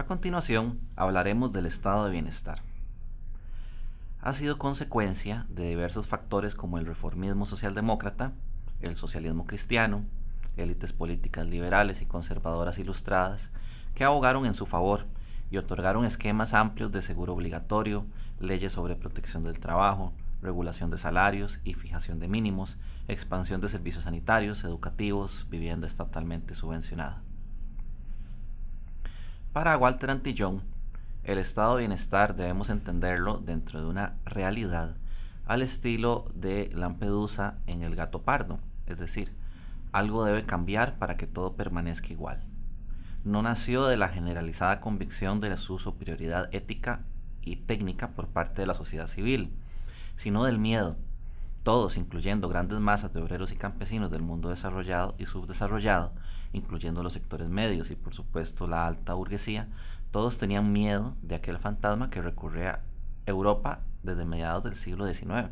A continuación, hablaremos del estado de bienestar. Ha sido consecuencia de diversos factores como el reformismo socialdemócrata, el socialismo cristiano, élites políticas liberales y conservadoras ilustradas, que abogaron en su favor y otorgaron esquemas amplios de seguro obligatorio, leyes sobre protección del trabajo, regulación de salarios y fijación de mínimos, expansión de servicios sanitarios, educativos, vivienda estatalmente subvencionada. Para Walter Antillón, el estado de bienestar debemos entenderlo dentro de una realidad al estilo de Lampedusa en El gato pardo, es decir, algo debe cambiar para que todo permanezca igual. No nació de la generalizada convicción de su superioridad ética y técnica por parte de la sociedad civil, sino del miedo. Todos, incluyendo grandes masas de obreros y campesinos del mundo desarrollado y subdesarrollado, incluyendo los sectores medios y por supuesto la alta burguesía, todos tenían miedo de aquel fantasma que recurría a Europa desde mediados del siglo XIX.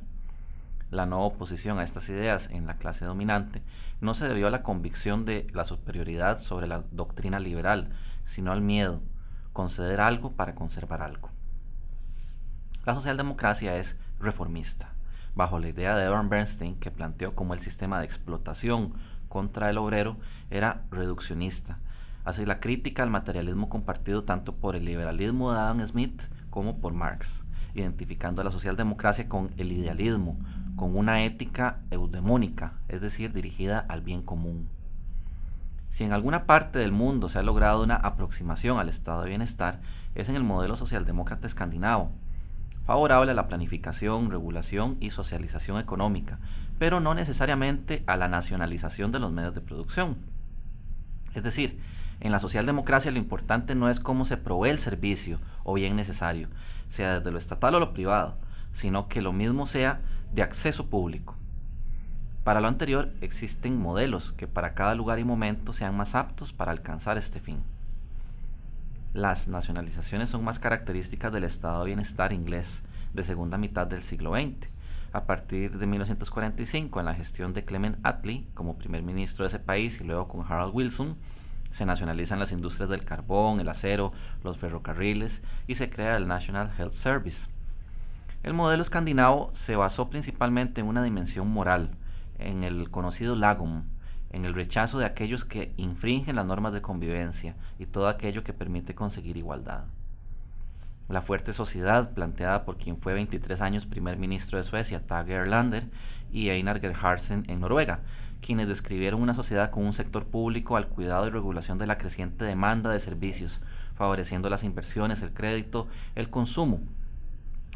La no oposición a estas ideas en la clase dominante no se debió a la convicción de la superioridad sobre la doctrina liberal, sino al miedo, conceder algo para conservar algo. La socialdemocracia es reformista, bajo la idea de Edward Bernstein, que planteó como el sistema de explotación contra el obrero era reduccionista. Hace la crítica al materialismo compartido tanto por el liberalismo de Adam Smith como por Marx, identificando a la socialdemocracia con el idealismo, con una ética eudemónica, es decir, dirigida al bien común. Si en alguna parte del mundo se ha logrado una aproximación al estado de bienestar, es en el modelo socialdemócrata escandinavo, favorable a la planificación, regulación y socialización económica, pero no necesariamente a la nacionalización de los medios de producción. Es decir, en la socialdemocracia lo importante no es cómo se provee el servicio o bien necesario, sea desde lo estatal o lo privado, sino que lo mismo sea de acceso público. Para lo anterior, existen modelos que para cada lugar y momento sean más aptos para alcanzar este fin. Las nacionalizaciones son más características del estado de bienestar inglés de segunda mitad del siglo XX. A partir de 1945, en la gestión de Clement Attlee como primer ministro de ese país y luego con Harold Wilson, se nacionalizan las industrias del carbón, el acero, los ferrocarriles y se crea el National Health Service. El modelo escandinavo se basó principalmente en una dimensión moral, en el conocido lagom, en el rechazo de aquellos que infringen las normas de convivencia y todo aquello que permite conseguir igualdad. La fuerte sociedad, planteada por quien fue 23 años primer ministro de Suecia, Tage Erlander, y Einar Gerhardsen en Noruega, quienes describieron una sociedad con un sector público al cuidado y regulación de la creciente demanda de servicios, favoreciendo las inversiones, el crédito, el consumo,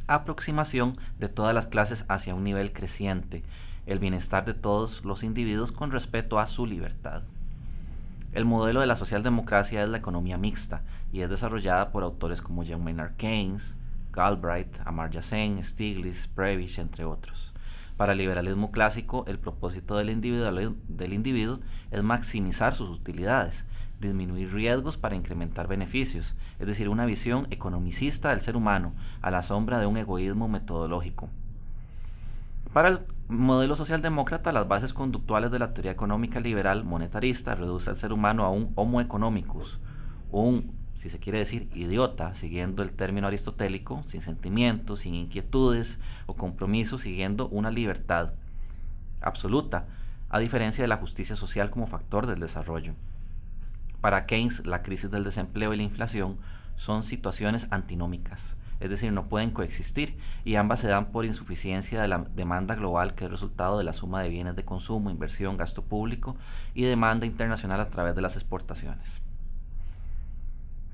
aproximación de todas las clases hacia un nivel creciente, el bienestar de todos los individuos con respeto a su libertad. El modelo de la socialdemocracia es la economía mixta y es desarrollada por autores como John Maynard Keynes, Galbraith, Amartya Sen, Stiglitz, Prebisch, entre otros. Para el liberalismo clásico, el propósito del individuo es maximizar sus utilidades, disminuir riesgos para incrementar beneficios, es decir, una visión economicista del ser humano a la sombra de un egoísmo metodológico. Para el modelo socialdemócrata, las bases conductuales de la teoría económica liberal monetarista reduce al ser humano a un homo economicus, si se quiere decir, idiota, siguiendo el término aristotélico, sin sentimientos, sin inquietudes o compromisos, siguiendo una libertad absoluta, a diferencia de la justicia social como factor del desarrollo. Para Keynes, la crisis del desempleo y la inflación son situaciones antinómicas, es decir, no pueden coexistir, y ambas se dan por insuficiencia de la demanda global, que es resultado de la suma de bienes de consumo, inversión, gasto público y demanda internacional a través de las exportaciones.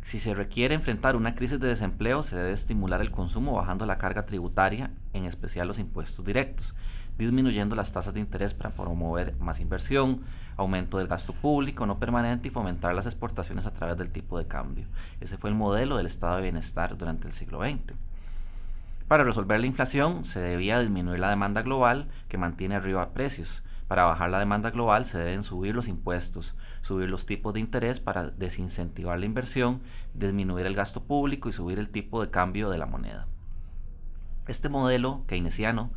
Si se requiere enfrentar una crisis de desempleo, se debe estimular el consumo bajando la carga tributaria, en especial los impuestos directos, disminuyendo las tasas de interés para promover más inversión, aumento del gasto público no permanente y fomentar las exportaciones a través del tipo de cambio. Ese fue el modelo del estado de bienestar durante el siglo XX. Para resolver la inflación, se debía disminuir la demanda global, que mantiene arriba precios. Para bajar la demanda global se deben subir los impuestos, subir los tipos de interés para desincentivar la inversión, disminuir el gasto público y subir el tipo de cambio de la moneda. Este modelo keynesiano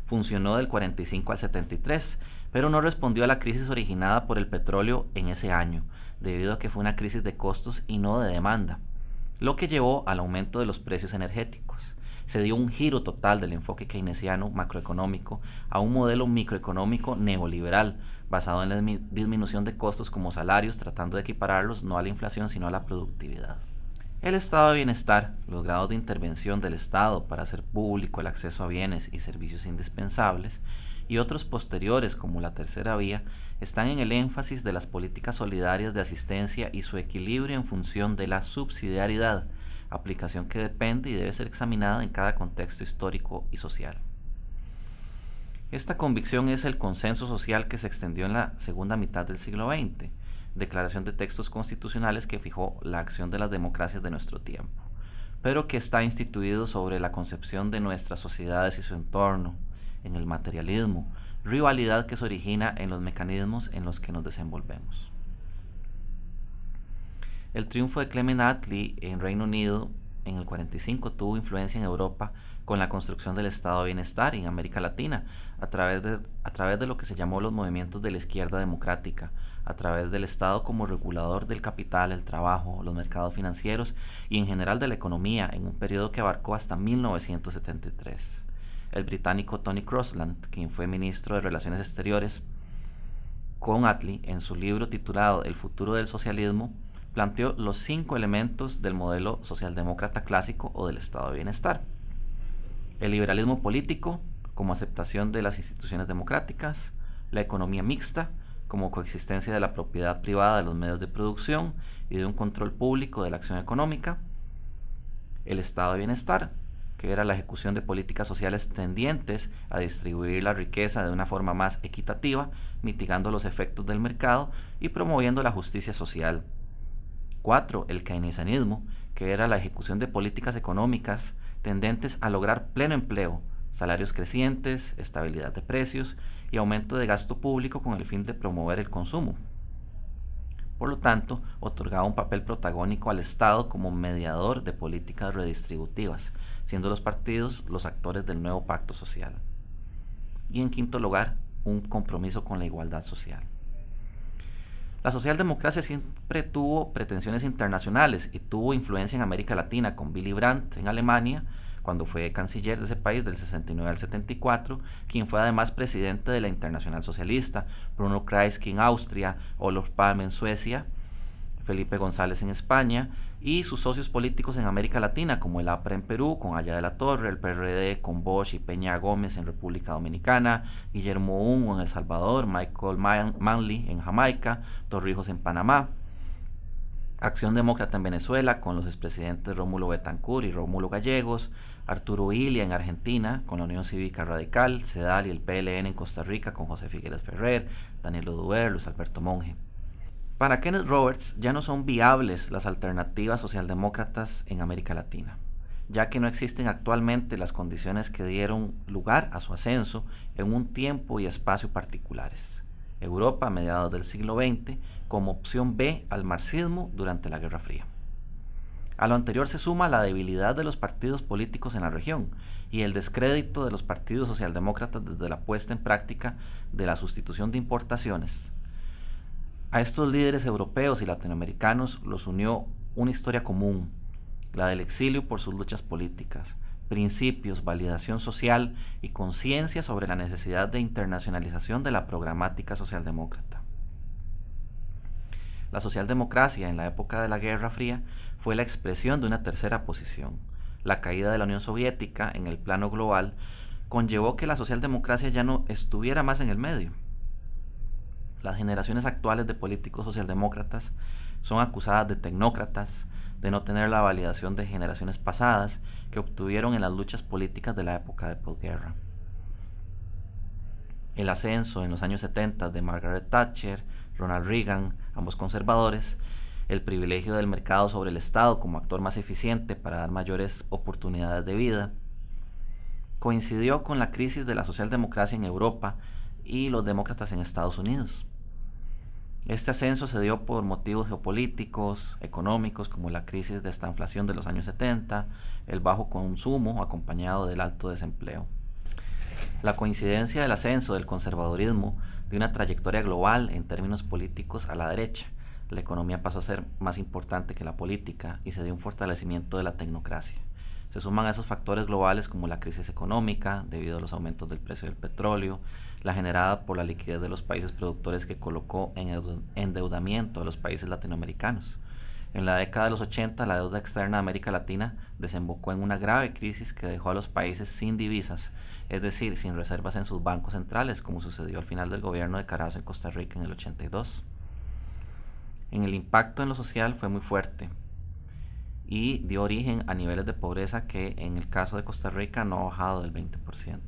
funcionó del 45 al 73, pero no respondió a la crisis originada por el petróleo en ese año, debido a que fue una crisis de costos y no de demanda. lo que llevó al aumento de los precios energéticos. Se dio un giro total del enfoque keynesiano macroeconómico a un modelo microeconómico neoliberal, basado en la disminución de costos como salarios, tratando de equipararlos no a la inflación sino a la productividad. El estado de bienestar, los grados de intervención del Estado para hacer público el acceso a bienes y servicios indispensables, y otros posteriores como la tercera vía, están en el énfasis de las políticas solidarias de asistencia y su equilibrio en función de la subsidiariedad, aplicación que depende y debe ser examinada en cada contexto histórico y social. Esta convicción es el consenso social que se extendió en la segunda mitad del siglo XX, declaración de textos constitucionales que fijó la acción de las democracias de nuestro tiempo, pero que está instituido sobre la concepción de nuestras sociedades y su entorno, en el materialismo, rivalidad que se origina en los mecanismos en los que nos desenvolvemos. El triunfo de Clement Attlee en Reino Unido en el 45 tuvo influencia en Europa con la construcción del estado de bienestar y en América Latina a través de lo que se llamó los movimientos de la izquierda democrática, a través del Estado como regulador del capital, el trabajo, los mercados financieros y en general de la economía en un periodo que abarcó hasta 1973. El británico Tony Crosland, quien fue ministro de Relaciones Exteriores con Attlee, en su libro titulado El futuro del socialismo, planteó los 5 elementos del modelo socialdemócrata clásico o del estado de bienestar. El liberalismo político, como aceptación de las instituciones democráticas; la economía mixta, como coexistencia de la propiedad privada de los medios de producción y de un control público de la acción económica; el estado de bienestar, que era la ejecución de políticas sociales tendientes a distribuir la riqueza de una forma más equitativa, mitigando los efectos del mercado y promoviendo la justicia social. 4. El keynesianismo, que era la ejecución de políticas económicas tendentes a lograr pleno empleo, salarios crecientes, estabilidad de precios y aumento de gasto público con el fin de promover el consumo. Por lo tanto, otorgaba un papel protagónico al Estado como mediador de políticas redistributivas, siendo los partidos los actores del nuevo pacto social. Y en quinto lugar, un compromiso con la igualdad social. La socialdemocracia siempre tuvo pretensiones internacionales y tuvo influencia en América Latina con Willy Brandt en Alemania, cuando fue canciller de ese país del 69 al 74, quien fue además presidente de la Internacional Socialista, Bruno Kreisky en Austria, Olof Palme en Suecia, Felipe González en España, y sus socios políticos en América Latina, como el APRA en Perú, con Aya de la Torre; el PRD con Bosch y Peña Gómez en República Dominicana; Guillermo Ungo en El Salvador; Michael Manley en Jamaica; Torrijos en Panamá; Acción Demócrata en Venezuela, con los expresidentes Rómulo Betancourt y Rómulo Gallegos; Arturo Illia en Argentina, con la Unión Cívica Radical; CEDAL y el PLN en Costa Rica, con José Figueres Ferrer, Daniel Oduber, Luis Alberto Monge. Para Kenneth Roberts ya no son viables las alternativas socialdemócratas en América Latina, ya que no existen actualmente las condiciones que dieron lugar a su ascenso en un tiempo y espacio particulares. Europa a mediados del siglo XX como opción B al marxismo durante la Guerra Fría. A lo anterior se suma la debilidad de los partidos políticos en la región y el descrédito de los partidos socialdemócratas desde la puesta en práctica de la sustitución de importaciones. A estos líderes europeos y latinoamericanos los unió una historia común, la del exilio por sus luchas políticas, principios, validación social y conciencia sobre la necesidad de internacionalización de la programática socialdemócrata. La socialdemocracia en la época de la Guerra Fría fue la expresión de una tercera posición. La caída de la Unión Soviética en el plano global conllevó que la socialdemocracia ya no estuviera más en el medio. Las generaciones actuales de políticos socialdemócratas son acusadas de tecnócratas, de no tener la validación de generaciones pasadas que obtuvieron en las luchas políticas de la época de posguerra. El ascenso en los años 70 de Margaret Thatcher, Ronald Reagan, ambos conservadores, el privilegio del mercado sobre el Estado como actor más eficiente para dar mayores oportunidades de vida, coincidió con la crisis de la socialdemocracia en Europa y los demócratas en Estados Unidos. Este ascenso se dio por motivos geopolíticos, económicos, como la crisis de esta inflación de los años 70, el bajo consumo acompañado del alto desempleo. La coincidencia del ascenso del conservadurismo de una trayectoria global en términos políticos a la derecha, la economía pasó a ser más importante que la política y se dio un fortalecimiento de la tecnocracia. Se suman a esos factores globales como la crisis económica, debido a los aumentos del precio del petróleo, la generada por la liquidez de los países productores que colocó en endeudamiento a los países latinoamericanos. En la década de los 80, la deuda externa de América Latina desembocó en una grave crisis que dejó a los países sin divisas, es decir, sin reservas en sus bancos centrales, como sucedió al final del gobierno de Carazo en Costa Rica en el 82. En el impacto en lo social fue muy fuerte y dio origen a niveles de pobreza que en el caso de Costa Rica no ha bajado del 20%.